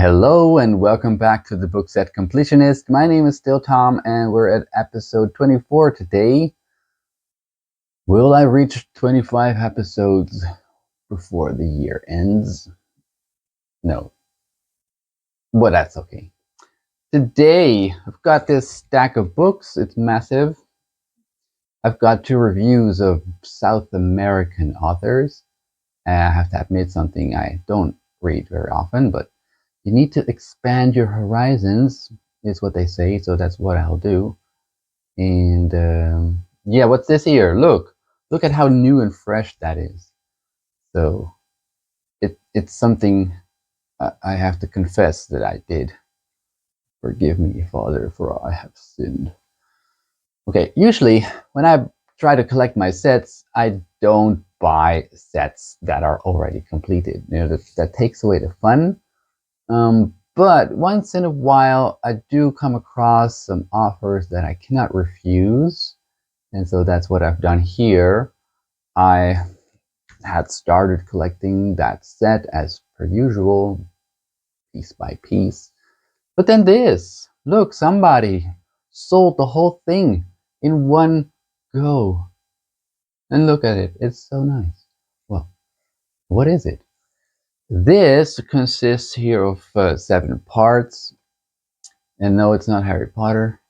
Hello and welcome back to the book set Completionist. My name is still Tom and we're at episode 24 today. Will I reach 25 episodes before the year ends? No. But that's okay. Today I've got this stack of books. It's massive. I've got 2 reviews of South American authors. I have to admit something I don't read very often, but you need to expand your horizons, is what they say, so that's what I'll do. And yeah, what's this here? Look at how new and fresh that is. So it's something I have to confess that I did. Forgive me, Father, for I have sinned. Okay, usually when I try to collect my sets, I don't buy sets that are already completed. You know, that takes away the fun. But once in a while, I do come across some offers that I cannot refuse. And so that's what I've done here. I had started collecting that set as per usual, piece by piece. But then this, look, somebody sold the whole thing in one go. And look at it, it's so nice. Well, what is it? This consists here of 7 parts. And no, it's not Harry Potter.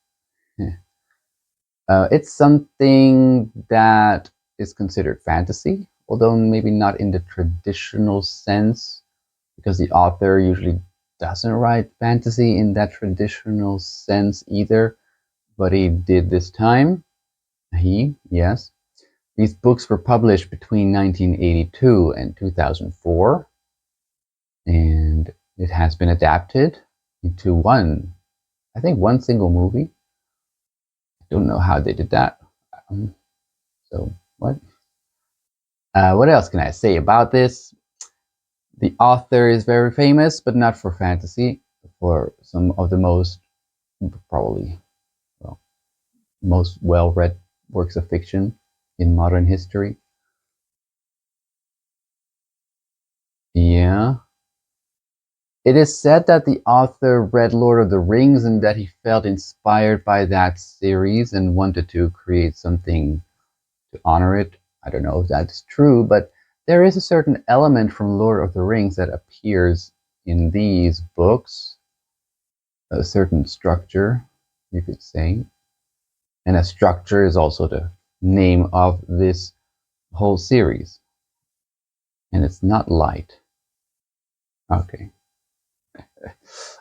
It's something that is considered fantasy, although maybe not in the traditional sense, because the author usually doesn't write fantasy in that traditional sense either, but he did this time. Yes. These books were published between 1982 and 2004, and it has been adapted into one single movie. Don't know how they did that. So what else can I say about this? The author is very famous, but not for fantasy, for some of the most well-read works of fiction in modern history. Yeah. It is said that the author read Lord of the Rings and that he felt inspired by that series and wanted to create something to honor it. I don't know if that's true, but there is a certain element from Lord of the Rings that appears in these books. A certain structure, you could say. And a structure is also the name of this whole series. And it's not light. Okay.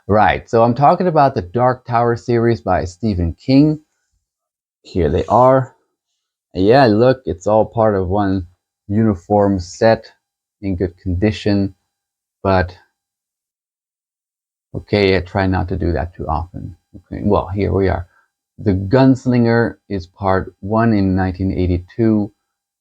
Right, so I'm talking about the Dark Tower series by Stephen King. Here they are. Yeah, look, it's all part of one uniform set in good condition, but okay, I try not to do that too often. Okay, well, here we are. The Gunslinger is part 1 in 1982,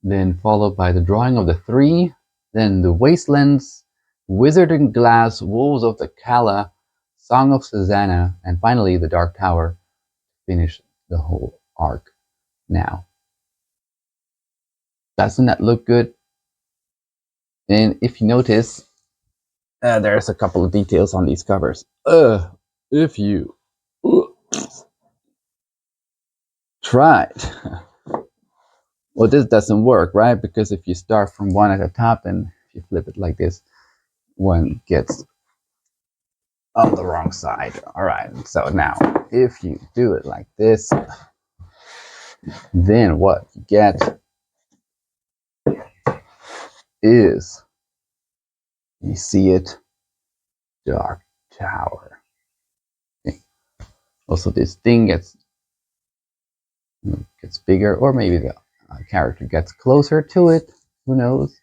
then followed by The Drawing of the Three, then The Wastelands, Wizard in Glass, Wolves of the Calla, Song of Susanna, and finally The Dark Tower to finish the whole arc. Now, doesn't that look good? And if you notice, there's a couple of details on these covers. If you tried. Well, this doesn't work, right? Because if you start from one at the top and if you flip it like this, one gets on the wrong side. All right, so now if you do it like this, then what you get is, you see it, Dark Tower. Okay. Also, this thing gets bigger, or maybe the character gets closer to it. Who knows?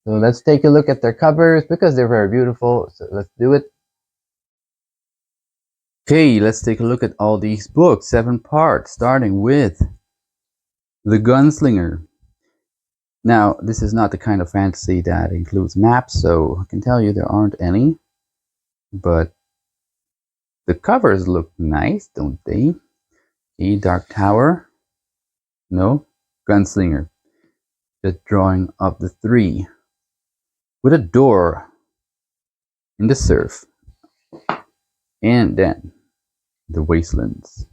So let's take a look at their covers because they're very beautiful. So let's do it. Okay, let's take a look at all these books, 7 parts, starting with The Gunslinger. Now, this is not the kind of fantasy that includes maps, so I can tell you there aren't any. But the covers look nice, don't they? Okay, Dark Tower. No, Gunslinger. The Drawing of the Three. With a door in the surf. And then the wastelands.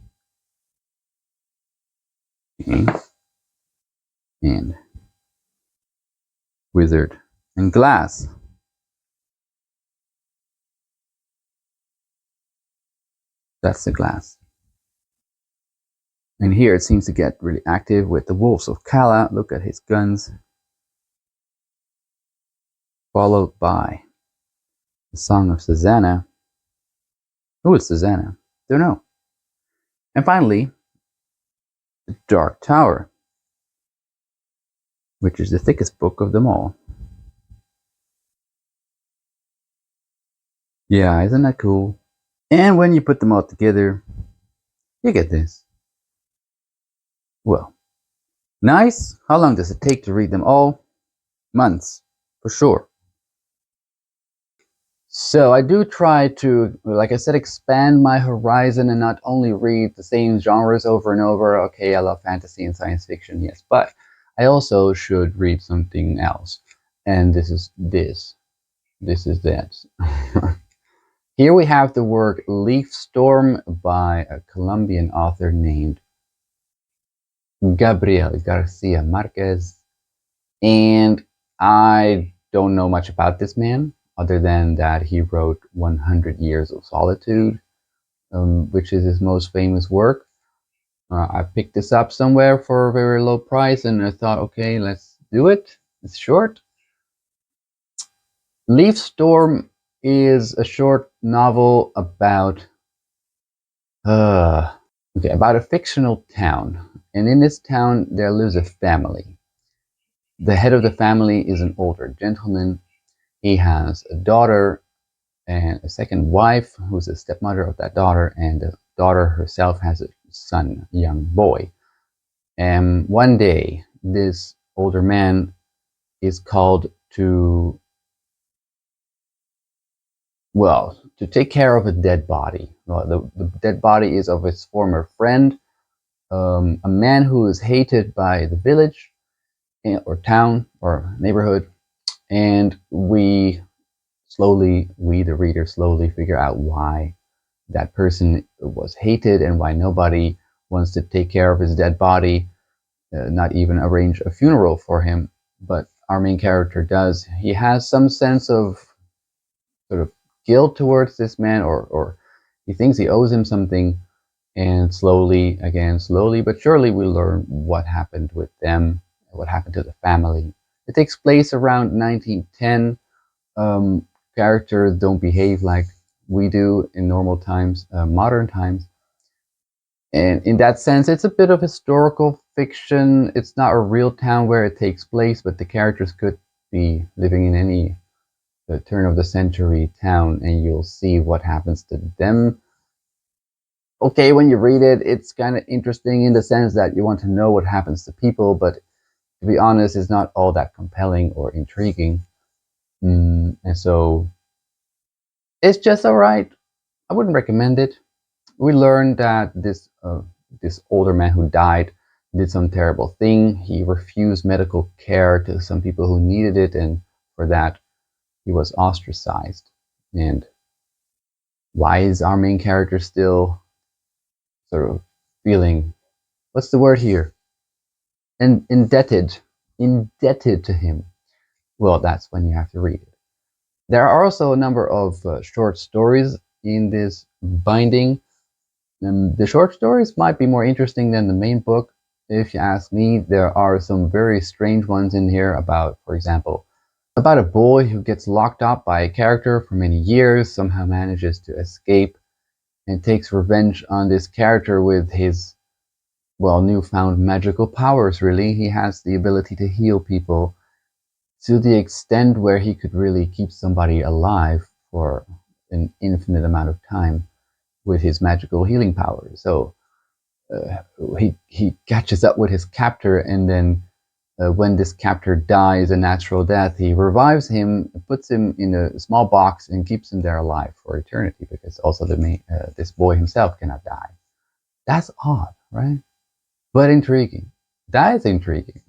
Okay. And wizard and glass. That's the glass. And here it seems to get really active with the wolves of Kala. Look at his guns. Followed by the Song of Susanna. Who is Susanna? Don't know. And finally, the Dark Tower, which is the thickest book of them all. Yeah, isn't that cool? And when you put them all together, you get this. Well, nice. How long does it take to read them all? Months, for sure. So I do try to, like I said, expand my horizon and not only read the same genres over and over. Okay, I love fantasy and science fiction, yes, but I also should read something else. And this is this. This is that. Here we have the work Leaf Storm by a Colombian author named Gabriel Garcia Marquez. And I don't know much about this man other than that he wrote 100 Years of Solitude, which is his most famous work. I picked this up somewhere for a very low price and I thought, okay, let's do it. It's short. Leaf Storm is a short novel about about a fictional town. And in this town, there lives a family. The head of the family is an older gentleman. He has a daughter and a second wife who's a stepmother of that daughter, and the daughter herself has a son, a young boy. And one day, this older man is called to, well, to take care of a dead body. Well, the dead body is of his former friend, a man who is hated by the village or town or neighborhood, and the reader, slowly figure out why that person was hated and why nobody wants to take care of his dead body, not even arrange a funeral for him. But our main character does. He has some sense of sort of guilt towards this man, or he thinks he owes him something. And slowly but surely, we learn what happened with them, what happened to the family. It takes place around 1910. Characters don't behave like we do in normal times, modern times. And in that sense, it's a bit of historical fiction. It's not a real town where it takes place, but the characters could be living in any turn of the century town, and you'll see what happens to them. Okay, when you read it, it's kind of interesting in the sense that you want to know what happens to people, but to be honest, it's not all that compelling or intriguing. And so it's just all right. I wouldn't recommend it. We learned that this older man who died did some terrible thing. He refused medical care to some people who needed it, and for that, he was ostracized. And why is our main character still sort of feeling, what's the word here? And indebted to him? Well, that's when you have to read it. There are also a number of short stories in this binding. The short stories might be more interesting than the main book. If you ask me, there are some very strange ones in here about, for example, about a boy who gets locked up by a character for many years, somehow manages to escape, and takes revenge on this character with his, well, newfound magical powers, really. He has the ability to heal people to the extent where he could really keep somebody alive for an infinite amount of time with his magical healing powers. So he catches up with his captor, and then when this captor dies a natural death, he revives him, puts him in a small box, and keeps him there alive for eternity, because also this boy himself cannot die. That's odd, right? But intriguing. That is intriguing.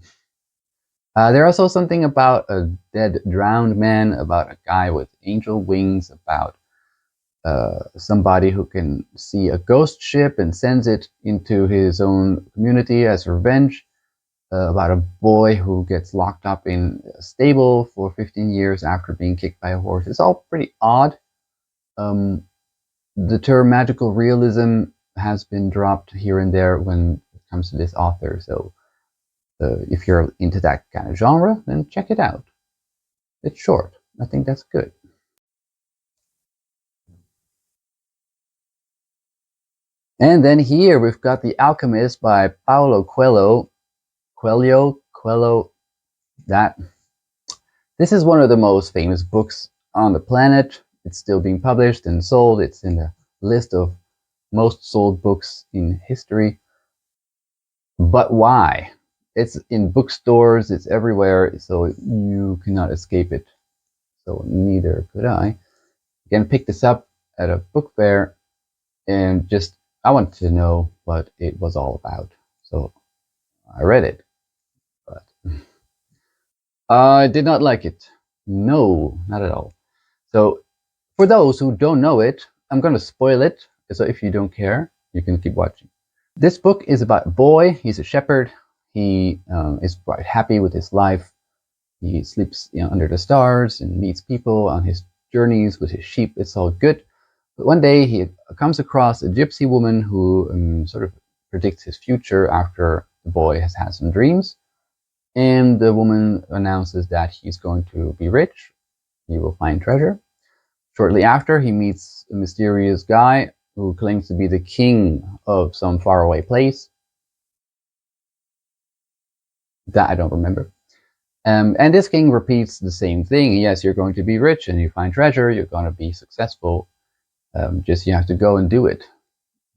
There's also something about a dead, drowned man, about a guy with angel wings, about somebody who can see a ghost ship and sends it into his own community as revenge, about a boy who gets locked up in a stable for 15 years after being kicked by a horse. It's all pretty odd. The term magical realism has been dropped here and there when it comes to this author, so if you're into that kind of genre, then check it out. It's short. I think that's good. And then here we've got The Alchemist by Paulo Coelho. Coelho. That. This is one of the most famous books on the planet. It's still being published and sold. It's in the list of most sold books in history. But why? It's in bookstores, it's everywhere, so you cannot escape it. So neither could I. Again, picked this up at a book fair, and just I wanted to know what it was all about. So I read it, but I did not like it. No, not at all. So for those who don't know it, I'm going to spoil it. So if you don't care, you can keep watching. This book is about a boy. He's a shepherd. He is quite happy with his life. He sleeps under the stars and meets people on his journeys with his sheep. It's all good. But one day he comes across a gypsy woman who sort of predicts his future after the boy has had some dreams. And the woman announces that he's going to be rich. He will find treasure. Shortly after, he meets a mysterious guy who claims to be the king of some faraway place that I don't remember. And this king repeats the same thing. Yes, you're going to be rich and you find treasure, you're going to be successful. Just you have to go and do it.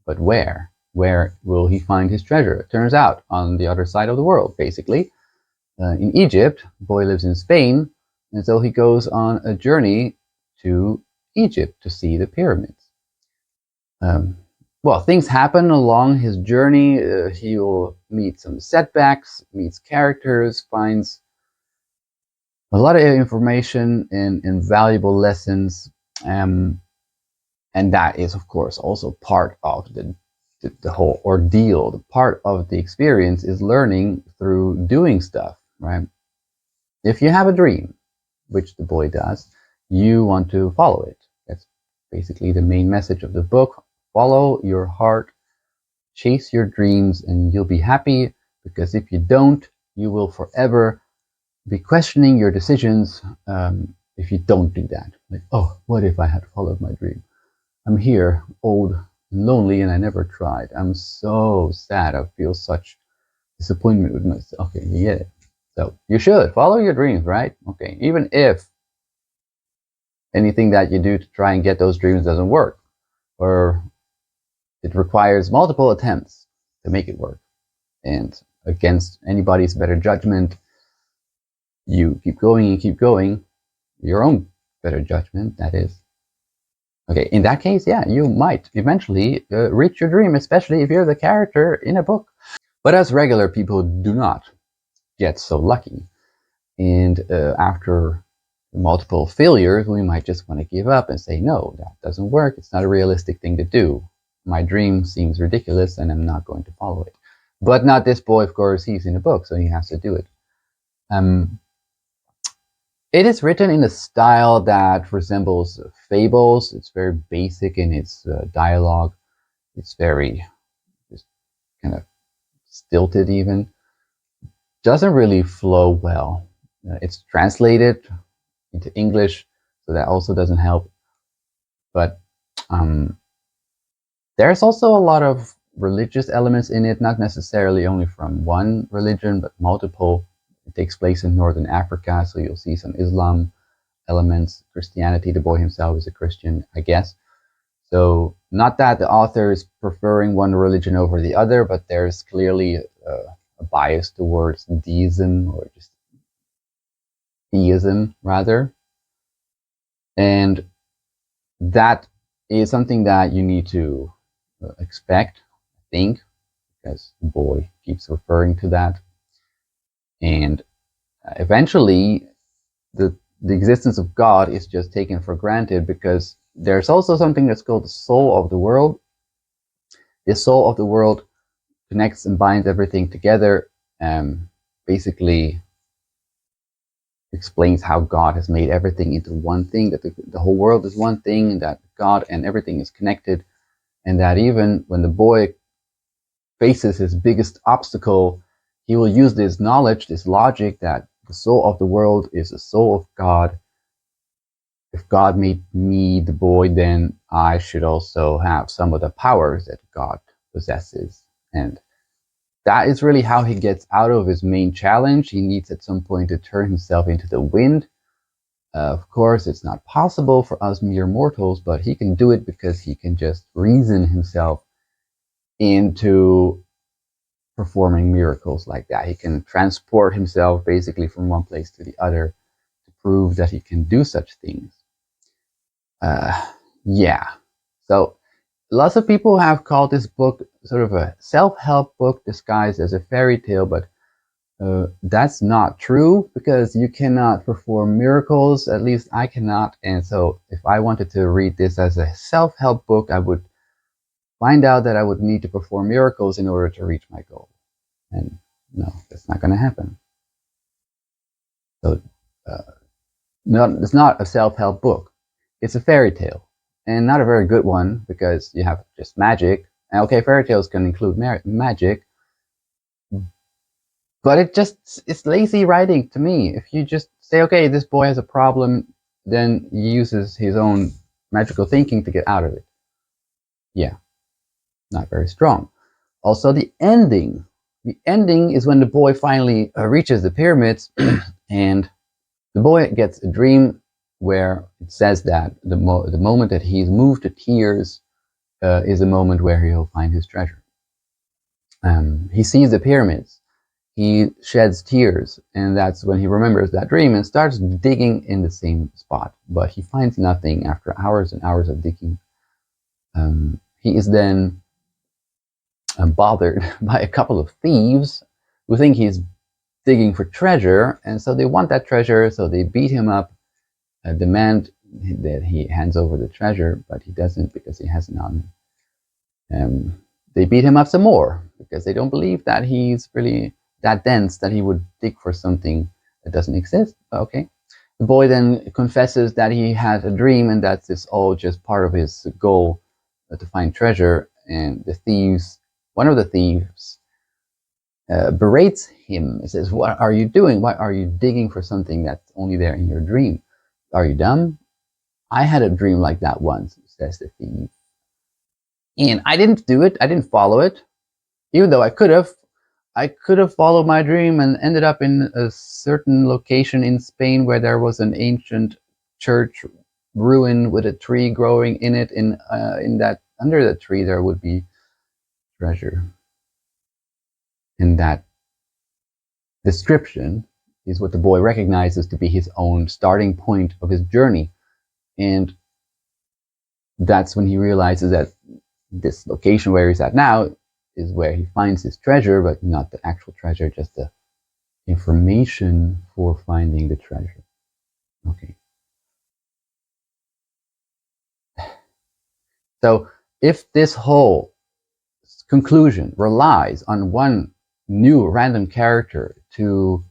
But where? Where will he find his treasure? It turns out on the other side of the world, basically. In Egypt, the boy lives in Spain, and so he goes on a journey to Egypt to see the pyramids. Well, things happen along his journey. He will meet some setbacks, meets characters, finds a lot of information and valuable lessons. And that is, of course, also part of the whole ordeal. The part of the experience is learning through doing stuff, right? If you have a dream, which the boy does, you want to follow it. That's basically the main message of the book. Follow your heart, chase your dreams, and you'll be happy, because if you don't, you will forever be questioning your decisions if you don't do that. Like, oh, what if I had followed my dream? I'm here, old and lonely, and I never tried. I'm so sad. I feel such disappointment with myself. Okay, you get it. So you should follow your dreams, right? Okay, even if anything that you do to try and get those dreams doesn't work, or it requires multiple attempts to make it work, and against anybody's better judgment, you keep going and keep going, your own better judgment, that is. Okay, in that case, yeah, you might eventually reach your dream, especially if you're the character in a book. But us regular people do not get so lucky. And after multiple failures, we might just want to give up and say, no, that doesn't work. It's not a realistic thing to do. My dream seems ridiculous and I'm not going to follow it. But not this boy, of course. He's in a book, so he has to do it. It is written in a style that resembles fables. It's very basic in its dialogue. It's very just kind of stilted even. Doesn't really flow well. It's translated into English, so that also doesn't help. But there's also a lot of religious elements in it, not necessarily only from one religion, but multiple. It takes place in Northern Africa, so you'll see some Islam elements, Christianity. The boy himself is a Christian, I guess. So not that the author is preferring one religion over the other, but there's clearly a bias towards deism, or just theism, rather. And that is something that you need to expect, I think, because the boy keeps referring to that. And eventually, the existence of God is just taken for granted, because there's also something that's called the soul of the world. The soul of the world connects and binds everything together, basically explains how God has made everything into one thing, that the whole world is one thing, that God and everything is connected, and that even when the boy faces his biggest obstacle, he will use this knowledge, this logic, that the soul of the world is the soul of God. If God made me the boy, then I should also have some of the powers that God possesses. And that is really how he gets out of his main challenge. He needs at some point to turn himself into the wind. Of course, it's not possible for us mere mortals, but he can do it because he can just reason himself into performing miracles like that. He can transport himself basically from one place to the other to prove that he can do such things. Yeah. So lots of people have called this book sort of a self-help book disguised as a fairy tale, but that's not true, because you cannot perform miracles. At least I cannot. And so if I wanted to read this as a self-help book, I would find out that I would need to perform miracles in order to reach my goal. And no, that's not going to happen. So it's not a self-help book. It's a fairy tale, and not a very good one, because you have just magic. And okay, fairy tales can include magic, but it's lazy writing to me. If you just say, okay, this boy has a problem, then he uses his own magical thinking to get out of it. Yeah, not very strong. Also, the ending. The ending is when the boy finally reaches the pyramids, and the boy gets a dream where it says that the moment that he's moved to tears is a moment where he'll find his treasure. He sees the pyramids. He sheds tears, and that's when he remembers that dream and starts digging in the same spot. But he finds nothing after hours and hours of digging. He is then bothered by a couple of thieves who think he's digging for treasure, and so they want that treasure, so they beat him up, demand that he hands over the treasure, but he doesn't, because he has none. They beat him up some more because they don't believe that he's really that dense that he would dig for something that doesn't exist. Okay. The boy then confesses that he had a dream, and that it's all just part of his goal to find treasure. And one of the thieves, berates him and says, "What are you doing? Why are you digging for something that's only there in your dream? Are you dumb? I had a dream like that once," says the thief. And I didn't do it. I didn't follow it, even though I could have. I could have followed my dream and ended up in a certain location in Spain where there was an ancient church ruin with a tree growing in it. In that, under the tree, there would be treasure. And that description is what the boy recognizes to be his own starting point of his journey. And that's when he realizes that this location where he's at now is where he finds his treasure, but not the actual treasure, just the information for finding the treasure. Okay. So if this whole conclusion relies on one new random character to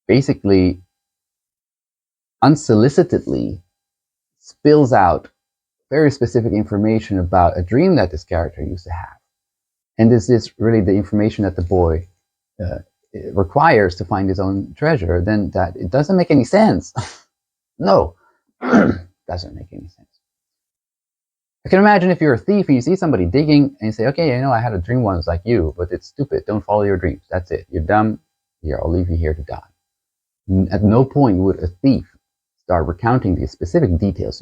basically unsolicitedly spills out very specific information about a dream that this character used to have, and this is really the information that the boy requires to find his own treasure, then that it doesn't make any sense. No, doesn't make any sense. I can imagine if you're a thief and you see somebody digging and you say, okay, I had a dream once like you, but it's stupid. Don't follow your dreams. That's it. You're dumb. Here, I'll leave you here to die. At no point would a thief start recounting these specific details.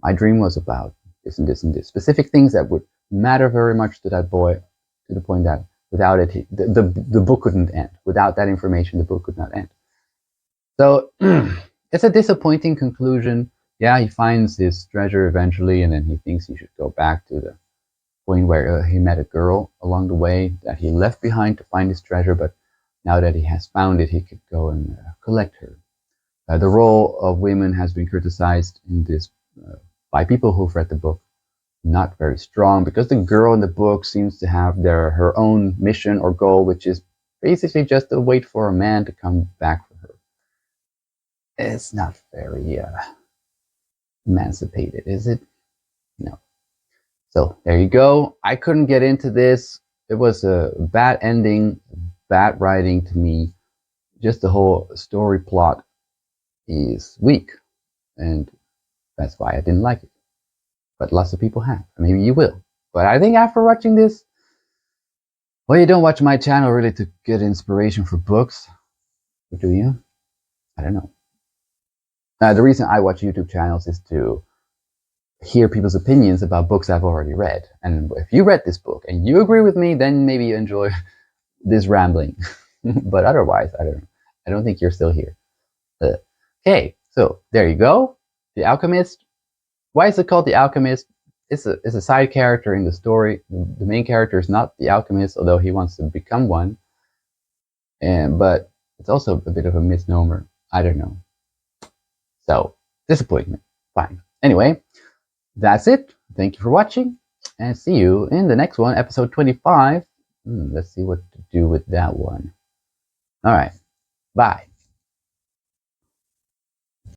My dream was about this and this and this. Specific things that would matter very much to that boy, to the point that without it, the book couldn't end. Without that information, the book could not end. So it's a disappointing conclusion. Yeah, he finds his treasure eventually, and then he thinks he should go back to the point where he met a girl along the way that he left behind to find his treasure, but now that he has found it, he could go and collect her. The role of women has been criticized in this by people who've read the book, not very strong, because the girl in the book seems to have her own mission or goal, which is basically just to wait for a man to come back for her. It's not very emancipated, is it? No. So there you go. I couldn't get into this. It was a bad ending, bad writing to me. Just the whole story plot is weak, and that's why I didn't like it. But lots of people have. Maybe you will. But I think after watching this, well, you don't watch my channel really to get inspiration for books, or do you? I don't know. The reason I watch YouTube channels is to hear people's opinions about books I've already read. And if you read this book and you agree with me, then maybe you enjoy this rambling. But otherwise, I don't know. I don't think you're still here. Okay, so there you go. The Alchemist. Why is it called The Alchemist? It's a side character in the story. The main character is not the alchemist, although he wants to become one. But it's also a bit of a misnomer. I don't know. So, disappointment. Fine. Anyway, that's it. Thank you for watching, and see you in the next one, episode 25. Let's see what to do with that one. All right. Bye.